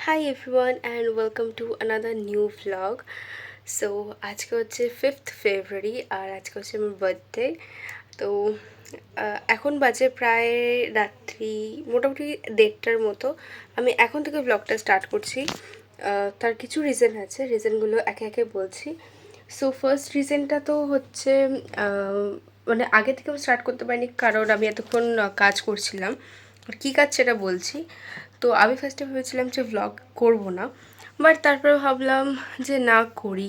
Hi everyone and welcome to another new vlog. So আজকে হচ্ছে 5th ফেব্রুয়ারি আর আজকে হচ্ছে আমার বার্থডে। তো এখন বাজে প্রায় রাত্রি মোটামুটি 1:30টার মতো। আমি এখন থেকে ব্লগটা স্টার্ট করছি। তার কিছু রিজন আছে, রিজনগুলো একে একে বলছি। সো ফার্স্ট রিজনটা তো হচ্ছে মানে আগে থেকেও স্টার্ট করতে পারিনি কারণ আমি এতক্ষণ কাজ করছিলাম। কী কাজ সেটা বলছি। তো আমি ফার্স্টে ভেবেছিলাম যে ভ্লগ করব না, বাট তারপরে ভাবলাম যে না করি,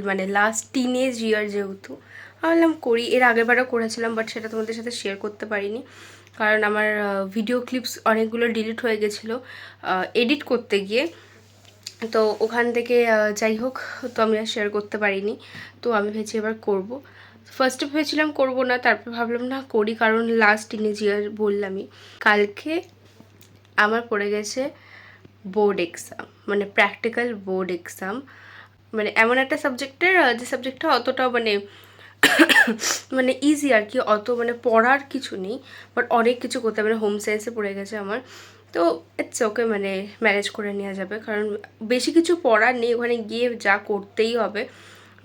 মানে লাস্ট টিনেজ ইয়ার যেহেতু ভাবলাম করি। এর আগেরবারও করেছিলাম বাট সেটা তোমাদের সাথে শেয়ার করতে পারিনি কারণ আমার ভিডিও ক্লিপস অনেকগুলো ডিলিট হয়ে গেছিলো এডিট করতে গিয়ে। তো ওখান থেকে যাই হোক, তো আমি আর শেয়ার করতে পারিনি। তো আমি ভেবেছি এবার করব। ফার্স্টে ভেবেছিলাম করব না, তারপর ভাবলাম না করি কারণ লাস্ট টিনেজ ইয়ার বললামই। কালকে আমার পড়ে গেছে বোর্ড এক্সাম, মানে প্র্যাকটিক্যাল বোর্ড এক্সাম। মানে এমন একটা সাবজেক্টের যে সাবজেক্টটা অতটা মানে মানে ইজি আর কি, অত মানে পড়ার কিছু নেই বাট অনেক কিছু করতে হবে। মানে হোম সায়েন্সে পড়ে গেছে আমার, তো ইটস ওকে, মানে ম্যানেজ করে নেওয়া যাবে কারণ বেশি কিছু পড়ার নেই, ওখানে গিয়ে যা করতেই হবে।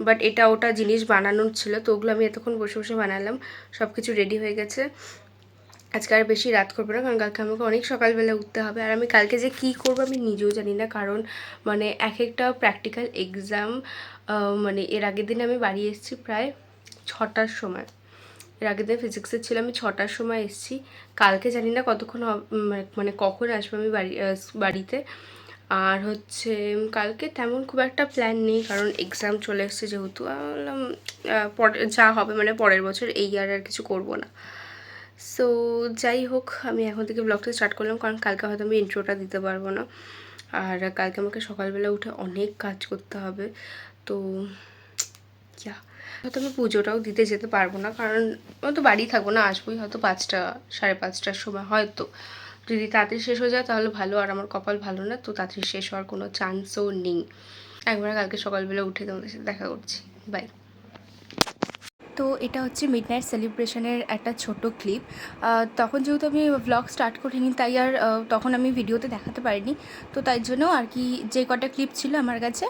বাট এটা ওটা জিনিস বানানোর ছিল, তো ওগুলো আমি এতক্ষণ বসে বসে বানালাম। সব কিছু রেডি হয়ে গেছে। আজকে আর বেশি রাত করবো না কারণ কালকে আমাকে অনেক সকালবেলা উঠতে হবে। আর আমি কালকে যে কী করবো আমি নিজেও জানি না কারণ মানে এক একটা প্র্যাকটিক্যাল এক্সাম। মানে এর আগের দিন আমি বাড়ি এসেছি প্রায় 6টার সময়। এর আগের দিন ফিজিক্সের ছিল, আমি 6টার সময় এসেছি। কালকে জানি না কতক্ষণ মানে কখন আসবো আমি বাড়িতে। আর হচ্ছে কালকে তেমন খুব একটা প্ল্যান নেই কারণ এক্সাম চলে এসছে যেহেতু। বললাম পরে যা হবে মানে পরের বছর, এই ইয়ার আর কিছু করব না। সো যাই হোক, আমি এখন থেকে ব্লগটা স্টার্ট করলাম কারণ কালকে হয়তো আমি ইন্ট্রোটা দিতে পারবো না। আর কালকে আমাকে সকালবেলা উঠে অনেক কাজ করতে হবে। তো হয়তো আমি পুজোটাও দিতে যেতে পারবো না কারণ হয়তো বাড়ি থাকবো না, আসবোই হয়তো 5টা 5:30টার সময়। হয়তো যদি তাড়াতাড়ি শেষ হয়ে যায় তাহলে ভালো, আর আমার কপাল ভালো না, তো তাড়াতাড়ি শেষ হওয়ার কোনো চান্সও নেই। একবার কালকে সকালবেলা উঠে তোমাদের সাথে দেখা করছি। বাই। তো এটা হচ্ছে মিডনাইট সেলিব্রেশনের একটা ছোট ক্লিপ। তখন যেহেতু আমি ভ্লগ স্টার্ট করিনি তাই আর তখন আমি ভিডিওতে দেখাতে পারিনি, তো তাই জন্য আর কি যে কটা ক্লিপ ছিল আমার কাছে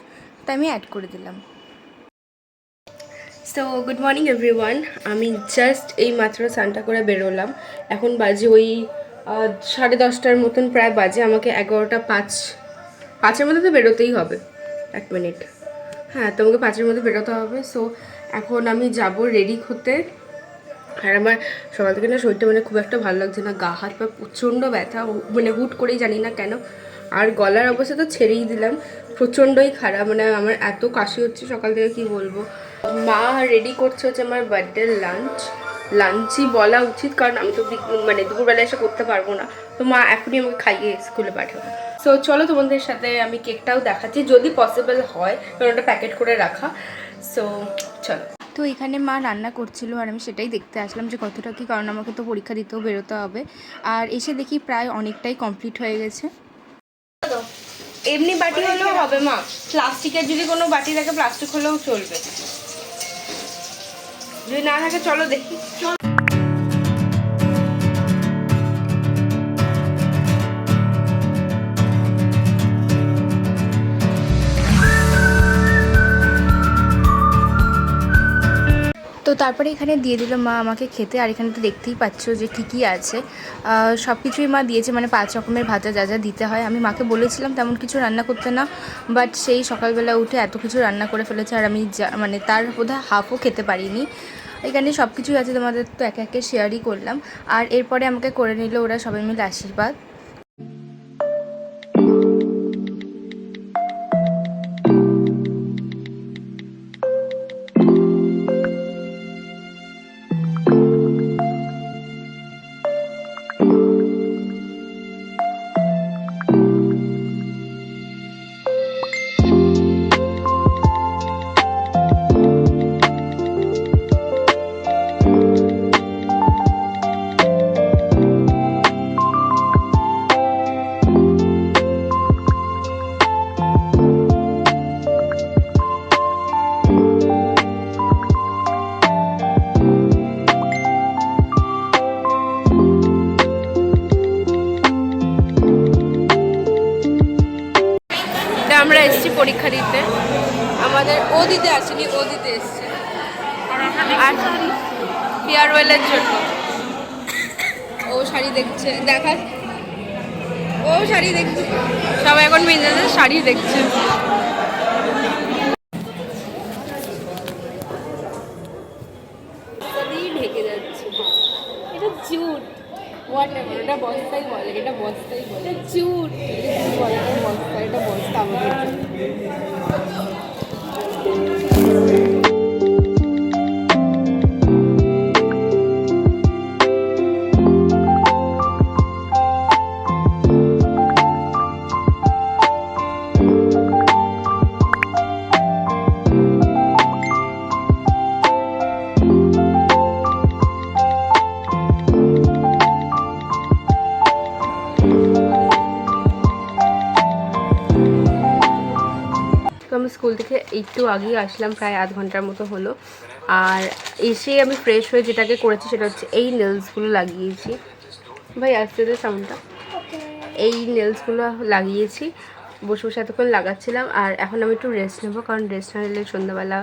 তাই আমি অ্যাড করে দিলাম। সো গুড মর্নিং এভরিওয়ান, আমি জাস্ট এই মাত্র স্নানটা করে বেরোলাম। এখন বাজে ওই 10:30টার মতন প্রায় বাজে। আমাকে 11টা 5-5-এর মধ্যে তো বেরোতেই হবে। 1 মিনিট, হ্যাঁ, তোমাকে 5-এর মধ্যে বেরোতে হবে। সো এখন আমি যাব রেডি হতে। আর আমার সকাল থেকে না শরীরটা মানে খুব একটা ভালো লাগছে না, গা হাত পা প্রচণ্ড ব্যথা, মানে হুট করেই জানি না কেন। আর গলার অবস্থা তো ছেড়েই দিলাম, প্রচণ্ডই খারাপ। মানে আমার এত কাশি হচ্ছে সকাল থেকে কি বলবো। মা রেডি করছে হচ্ছে আমার বার্থডে লাঞ্চই বলা উচিত কারণ আমি তো মানে দুপুরবেলা এসে করতে পারবো না। তো মা এখনই আমাকে খাইয়ে স্কুলে পাঠাবে। সো চলো তোমাদের সাথে আমি কেকটাও দেখাচ্ছি যদি পসিবল হয় কারণ ওটা প্যাকেট করে রাখা। সো চলো। তো এখানে মা রান্না করছিল আর আমি সেটাই দেখতে আসলাম যে কতটা কী, কারণ আমাকে তো পরীক্ষা দিতেও বেরোতে হবে। আর এসে দেখি প্রায় অনেকটাই কমপ্লিট হয়ে গেছে। এমনি বাটি হলেও হবে মা, প্লাস্টিকের যদি কোনো বাটি থাকে প্লাস্টিক হলেও চলবে, যদি না থাকে চলো দেখি। তো তারপরে এখানে দিয়ে দিল মা আমাকে খেতে। আর এখানে তো দেখতেই পাচ্ছ যে কী কী আছে, সব কিছুই মা দিয়েছে, মানে 5 রকমের ভাজা যা যা দিতে হয়। আমি মাকে বলেছিলাম তেমন কিছু রান্না করতে না, বাট সেই সকালবেলা উঠে এত কিছু রান্না করে ফেলেছে আর আমি মানে তার বোধহয় হাফও খেতে পারিনি। এখানে সব কিছুই আছে, তোমাদের তো একে একে শেয়ারই করলাম। আর এরপরে আমাকে করে নিল ওরা সবাই মিলে আশীর্বাদ। আমরা এসেছি পরীক্ষা দিতে, আমাদের ও দিতে আসেনি, ও দিতে এসছে আর ফেয়ারওয়েলের জন্য। ও শাড়ি দেখছে, দেখা ও শাড়ি দেখছে, সবাই এখন মেয়েদের শাড়ি দেখছে। ঢেকে যাচ্ছে, এটা জুট, এটা বস্তাই বলে, এটা বস্তাই বলে, জুট বলে, এটা বস্তা, এটা বস্তা আমাদের। আমি স্কুল থেকে একটু আগেই আসলাম, প্রায় আধ ঘন্টার মতো হলো। আর এসে আমি ফ্রেশ হয়ে যেটাকে করেছি সেটা হচ্ছে এই নেলসগুলো লাগিয়েছি। ভাই আসতে দে সাউন্ডটা। এই নেলসগুলো লাগিয়েছি, বসে বসে এতক্ষণ লাগাচ্ছিলাম। আর এখন আমি একটু রেস্ট নেবো, কারণ রেস্ট না নিলে সন্ধ্যাবেলা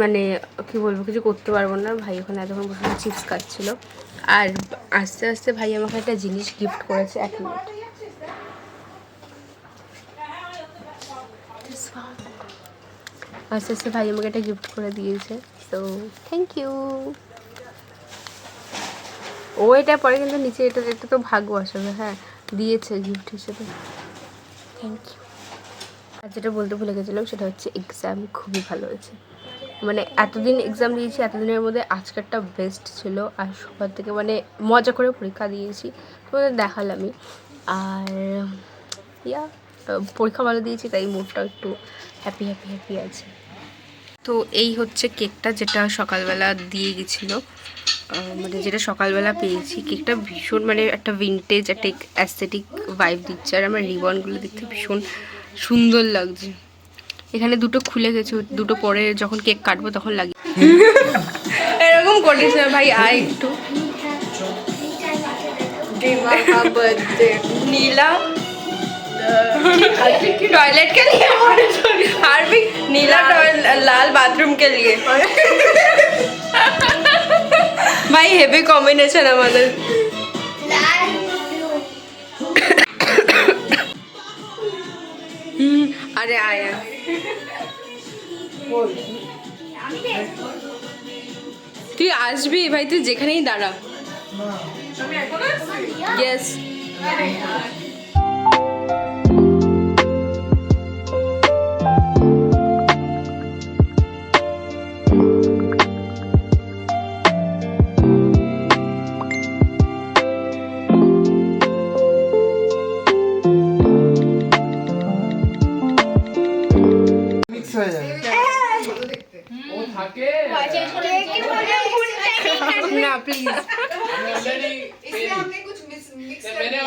মানে কী বলবো, কিছু করতে পারবো না। ভাই ওখানে এতক্ষণ বসে বসে চিপস খাচ্ছিলো। আর আস্তে আস্তে ভাই আমাকে একটা জিনিস গিফট করেছে, 1 মিনিট। আস্তে আস্তে ভাই আমাকে একটা গিফট করে দিয়েছে, তো থ্যাংক ইউ। ও এটা পরে কিন্তু নিচে এটা তো ভাগ্য আসলে, হ্যাঁ দিয়েছে গিফট হিসেবে, থ্যাংক ইউ। আর যেটা বলতে ভুলে গেছিলাম সেটা হচ্ছে এক্সাম খুবই ভালো হয়েছে। মানে এতদিন এক্সাম দিয়েছি, এতদিনের মধ্যে আজকেরটা বেস্ট ছিল। আর সবার থেকে মানে মজা করে পরীক্ষা দিয়েছি, তোমাদের দেখালামই। আর ইয়া পরীক্ষা ভালো দিয়েছি, তাই মুডটা একটু হ্যাপি হ্যাপি হ্যাপি আছে। তো এই হচ্ছে কেকটা, যেটা সকালবেলা দিয়ে গেছিলো, মানে যেটা সকালবেলা পেয়েছি। কেকটা ভীষণ মানে একটা ভিনটেজ, একটা অ্যাস্থেটিক ভাইব দিচ্ছে। আর আমার রিবনগুলো দেখতে ভীষণ সুন্দর লাগছে। এখানে দুটো খুলে গেছে, দুটো পরে যখন কেক কাটবো তখন লাগে। এরকম করিস না ভাই, আয় একটু। नीला टॉयलेट के लिए, हार्दिक नीला लाल बाथरूम के लिए। भाई हेवी कॉम्बिनेशन हमारे। अरे आया তুই আসবি ভাই, তুই যেখানেই দাঁড়া। ইয়েস। ना प्लीज, इसलिए हमने कुछ मिक्स कर दिया।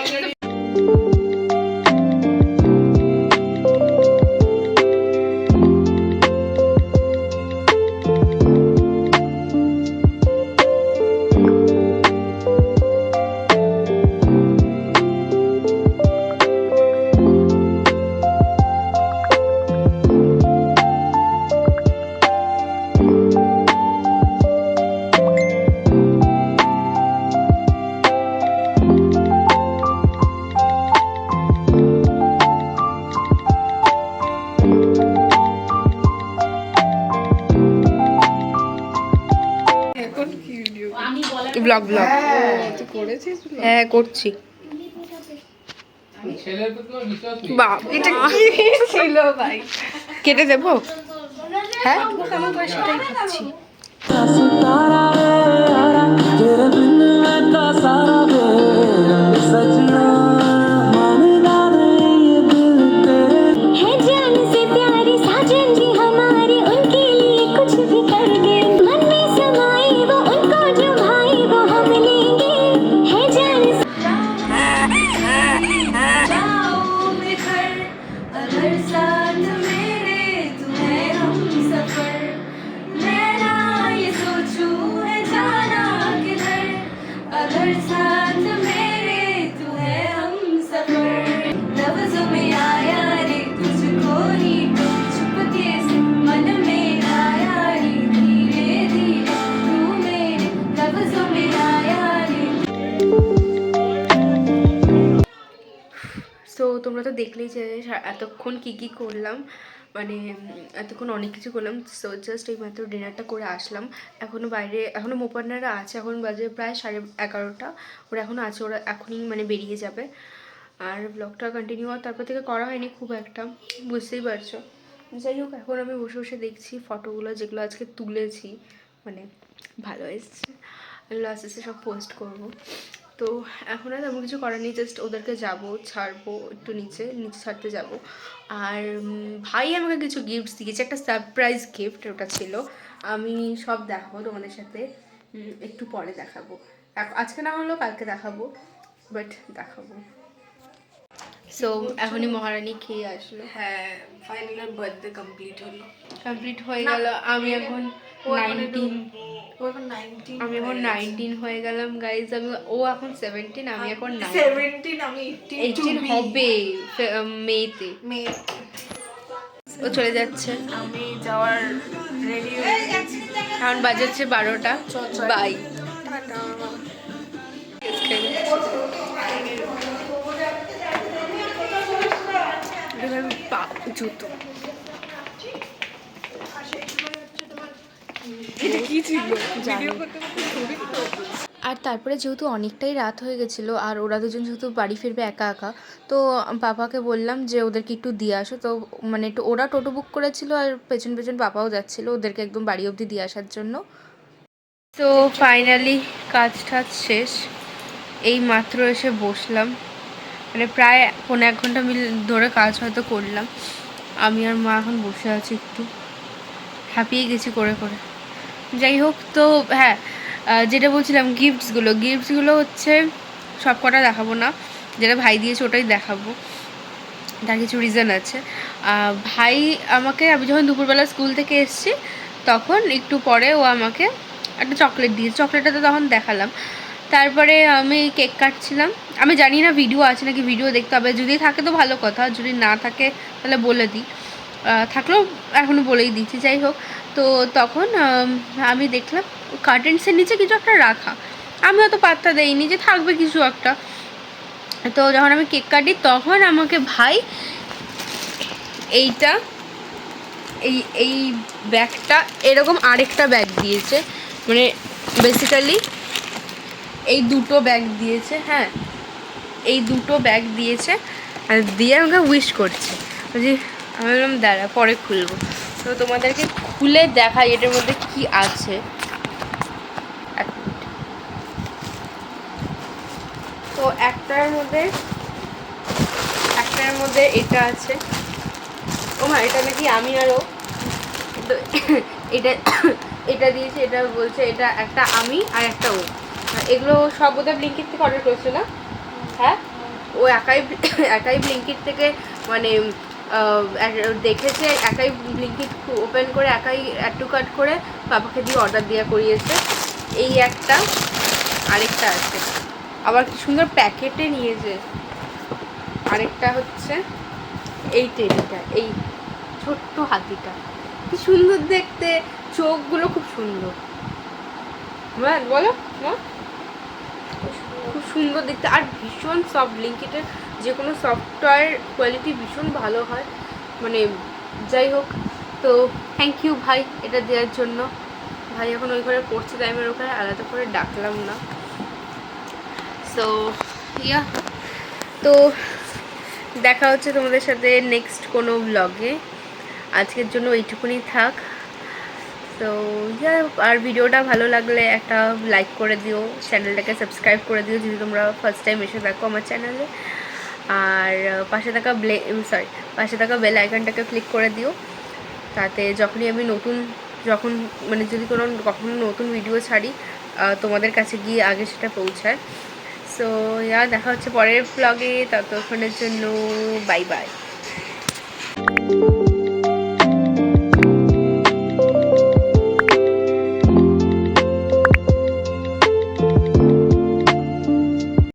ব্লগ হ্যাঁ করছি। বাপ এটা কি ছিল ভাই, কেটে দেবো? হ্যাঁ কেমন করে সেটাই ভাবছি। তোমরা তো দেখলেই যে এতক্ষণ কী করলাম, মানে এতক্ষণ অনেক কিছু করলাম। সো জাস্ট এই মাত্র ডিনারটা করে আসলাম। এখনও বাইরে, এখনও মোপান্নারা আছে, এখন বাজে প্রায় 11:30। ওরা এখনও আছে, ওরা এখনই মানে বেরিয়ে যাবে। আর ব্লগটা কন্টিনিউ আর তারপর থেকে করা হয়নি খুব একটা, বুঝতেই পারছো। যাই হোক, এখন আমি বসে বসে দেখছি ফটোগুলো যেগুলো আজকে তুলেছি, মানে ভালো এসছে। এগুলো আস্তে আস্তে সব পোস্ট করবো। তো এখন আর তেমন কিছু করার নেই, জাস্ট ওদেরকে যাবো, ছাড়বো একটু নিচে ছাড়তে যাব। আর ভাই আমাকে কিছু গিফটস দিয়েছে, একটা সারপ্রাইজ গিফট ওটা ছিল। আমি সব দেখাবো তোমাদের সাথে, একটু পরে দেখাবো। আজকে না হলেও কালকে দেখাবো, বাট দেখাবো। সো এখনই মহারানী খেয়ে আসলো। হ্যাঁ, ফাইনালি বার্থডে কমপ্লিট হয়ে গেল। আমি এখন 19, আমি এখন 19 হয়ে গেলাম গাইজ। ও এখন 17, আমি এখন 17, আমি 18 হবে মেতে। ও চলে যাচ্ছে, আমি যাওয়ার রেডি হয়ে গেছি। এখন বাজাচ্ছে 12টা। বাই। জুতো আর তারপরে যেহেতু অনেকটাই রাত হয়ে গেছিলো আর ওরা দুজন যেহেতু বাড়ি ফিরবে একা একা, তো পাপাকে বললাম যে ওদেরকে একটু দিয়ে আসো। তো মানে একটু ওরা টোটো বুক করেছিল আর পেছন পেছন পাপাও যাচ্ছিলো ওদেরকে একদম বাড়ি অবধি দিয়ে আসার জন্য। তো ফাইনালি কাজ টাজ শেষ, এই মাত্র এসে বসলাম, মানে প্রায় 1.5 ঘন্টা ধরে কাজ হয়তো করলাম। আমি আর মা এখন বসে আছি, একটু হাঁপিয়ে গেছি করে করে। যাই হোক, তো হ্যাঁ, যেটা বলছিলাম গিফটসগুলো হচ্ছে সব কটা দেখাবো না, যেটা ভাই দিয়েছে ওটাই দেখাবো। তার কিছু রিজন আছে। ভাই আমাকে, আমি যখন দুপুরবেলা স্কুল থেকে এসেছি তখন একটু পরে ও আমাকে একটা চকলেট দিয়েছে, চকলেটটা তো তখন দেখালাম। তারপরে আমি কেক কাটছিলাম, আমি জানি না ভিডিও আছে নাকি, ভিডিও দেখতে হবে, যদি থাকে তো ভালো কথা, যদি না থাকে তাহলে বলে দিই, থাকলেও এখনও বলেই দিচ্ছি। যাই হোক, তো তখন আমি দেখলাম কার্টেন্সের নিচে কিছু একটা রাখা, আমি অত পাত্তা দেইনি যে থাকবে কিছু একটা। তো যখন আমি কেক কাটি তখন আমাকে ভাই এইটা এই ব্যাগটা, এরকম আরেকটা ব্যাগ দিয়েছে, মানে বেসিক্যালি এই দুটো ব্যাগ দিয়েছে। হ্যাঁ, এই দুটো ব্যাগ দিয়েছে আর দিয়ে আমাকে উইশ করছে। বলছি, আমি বললাম দাঁড়া পরে খুলবো। তো তোমাদেরকে খুলে দেখাই এটার মধ্যে কি আছে। তো একটার মধ্যে এটা আছে। ও মা, এটা নাকি আমি আরও, তো এটা দিয়েছে, এটা বলছে এটা একটা আমি আর একটা ও। এগুলো সব বোধহয় ব্লিঙ্কিট থেকে অর্ডার করেছে না? হ্যাঁ, ও একাই ব্লিঙ্কিট থেকে, মানে দেখেছে, একাই ব্লিঙ্কিট ওপেন করে একাই অ্যাড টু কার্ট করে বাবাকে দিয়ে অর্ডার দেওয়া করিয়েছে। এই একটা, আরেকটা আছে, আবার কি সুন্দর প্যাকেটে নিয়েছে। আরেকটা হচ্ছে এই টেডিটা, এই ছোট্ট হাতিটা, কি সুন্দর দেখতে, চোখগুলো খুব সুন্দর। হ্যাঁ বলো না, খুব সুন্দর দেখতে আর ভীষণ সফট। ব্লিঙ্কিটের যে কোনো সফটওয়্যার কোয়ালিটি ভীষণ ভালো হয়, মানে যাই হোক। তো থ্যাংক ইউ ভাই এটা দেওয়ার জন্য। ভাই এখন ওই ঘরে পড়ছে, তাই আমি ওখানে আলাদা করে ডাকলাম না। সো ইয়া, তো দেখা হচ্ছে তোমাদের সাথে নেক্সট কোনো ব্লগে। আজকের জন্য এইটুকুনি থাক। তো আর ভিডিওটা ভালো লাগলে একটা লাইক করে দিও, চ্যানেলটাকে সাবস্ক্রাইব করে দিও যদি তোমরা ফার্স্ট টাইম এসে দেখো আমার চ্যানেলে। আর পাশে থাকা বেল আইকনটাকে ক্লিক করে দিও, তাতে যখনই আমি যখন মানে যদি কখনো নতুন ভিডিও ছাড়ি তোমাদের কাছে গিয়ে আগে সেটা পৌঁছায়। সো দেখা হচ্ছে পরের ব্লগে, ততক্ষণের জন্য বাই বাই।